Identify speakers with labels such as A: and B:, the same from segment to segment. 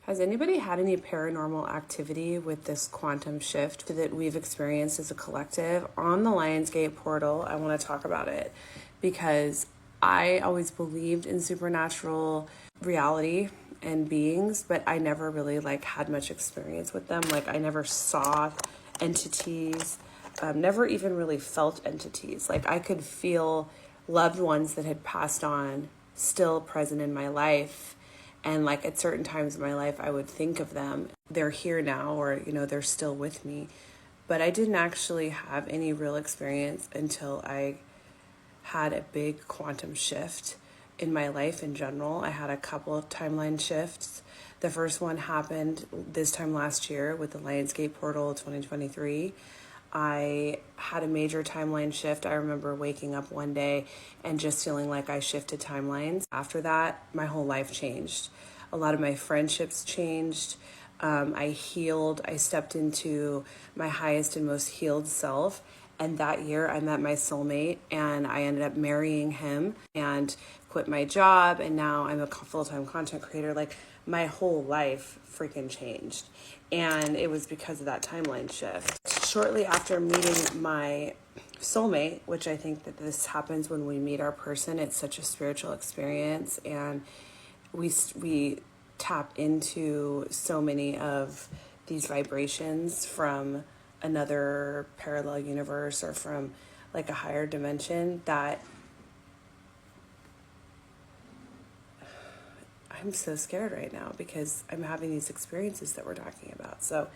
A: Has anybody had any paranormal activity with this quantum shift that we've experienced as a collective? On the Lionsgate portal, I want to talk about it because I always believed in supernatural reality and beings, but I never really had much experience with them. I never saw entities, never even really felt entities. I could feel loved ones that had passed on still present in my life. And at certain times in my life, I would think of them. They're here now, or, they're still with me. But I didn't actually have any real experience until I had a big quantum shift in my life in general. I had a couple of timeline shifts. The first one happened this time last year with the Lionsgate portal 2023. I had a major timeline shift. I remember waking up one day and just feeling like I shifted timelines. After that, my whole life changed. A lot of my friendships changed. I healed. I stepped into my highest and most healed self. And that year I met my soulmate and I ended up marrying him and quit my job. And now I'm a full-time content creator. My whole life freaking changed. And it was because of that timeline shift. Shortly after meeting my soulmate, which I think that this happens when we meet our person, it's such a spiritual experience, and we tap into so many of these vibrations from another parallel universe or from a higher dimension that I'm so scared right now because I'm having these experiences that we're talking about. So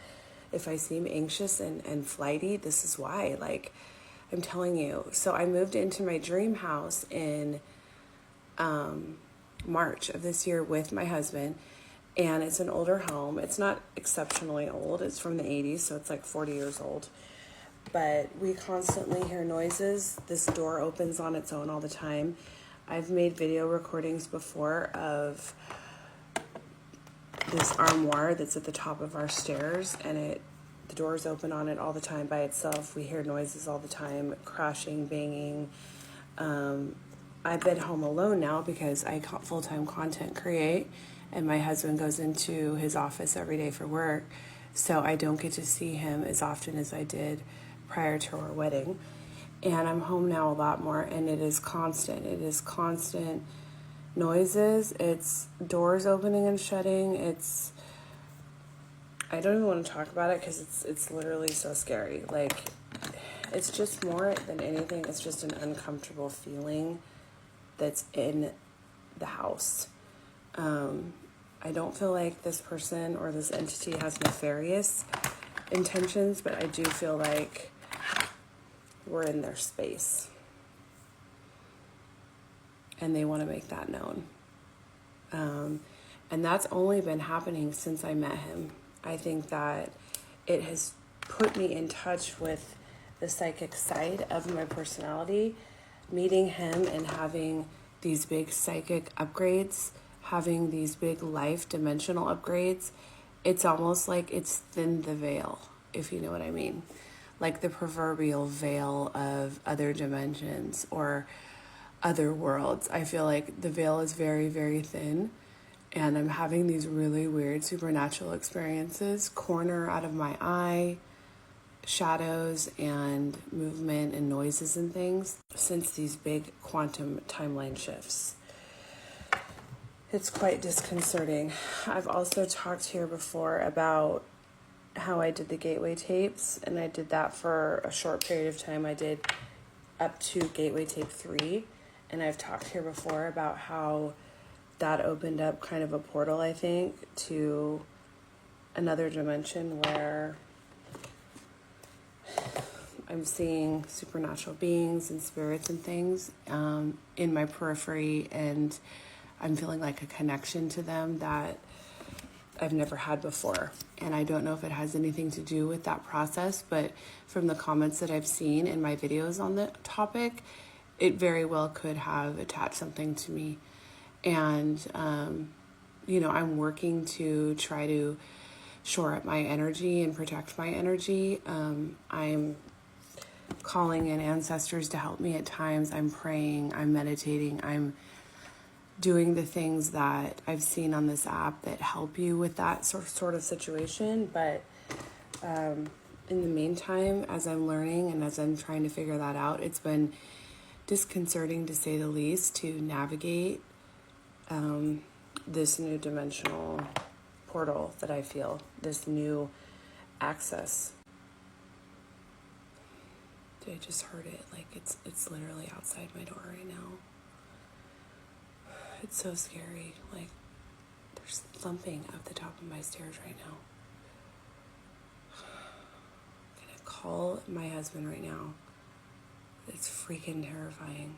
A: if I seem anxious and flighty, this is why. I'm telling you. So I moved into my dream house in March of this year with my husband, and it's an older home. It's not exceptionally old. It's from the 80s, so it's 40 years old. But we constantly hear noises. This door opens on its own all the time. I've made video recordings before of this armoire that's at the top of our stairs, and the doors open on it all the time by itself. We hear noises all the time, crashing, banging. I've been home alone now because I full-time content create, and my husband goes into his office every day for work, so I don't get to see him as often as I did prior to our wedding. And I'm home now a lot more, and it is constant. It is constant noises. It's doors opening and shutting. I don't even want to talk about it because it's literally so scary. It's just more than anything, it's just an uncomfortable feeling that's in the house. I don't feel like this person or this entity has nefarious intentions, but I do feel like we're in their space. And they want to make that known. And that's only been happening since I met him. I think that it has put me in touch with the psychic side of my personality. Meeting him and having these big psychic upgrades, having these big life dimensional upgrades, it's almost like it's thinned the veil, if you know what I mean. The proverbial veil of other dimensions or other worlds. I feel like the veil is very, very thin, and I'm having these really weird supernatural experiences, corner out of my eye, shadows and movement and noises and things since these big quantum timeline shifts. It's quite disconcerting. I've also talked here before about how I did the gateway tapes, and I did that for a short period of time. I did up to gateway tape 3, and I've talked here before about how that opened up kind of a portal, I think, to another dimension where I'm seeing supernatural beings and spirits and things in my periphery, and I'm feeling like a connection to them that I've never had before. And I don't know if it has anything to do with that process, but from the comments that I've seen in my videos on the topic, it very well could have attached something to me. And, I'm working to try to shore up my energy and protect my energy. I'm calling in ancestors to help me at times. I'm praying, I'm meditating, I'm doing the things that I've seen on this app that help you with that sort of situation. But in the meantime, as I'm learning and as I'm trying to figure that out, it's been disconcerting, to say the least, to navigate this new dimensional portal that I feel, this new access. I just heard it, like it's literally outside my door right now. It's so scary. Like, there's thumping at the top of my stairs right now. I'm gonna call my husband right now. It's freaking terrifying.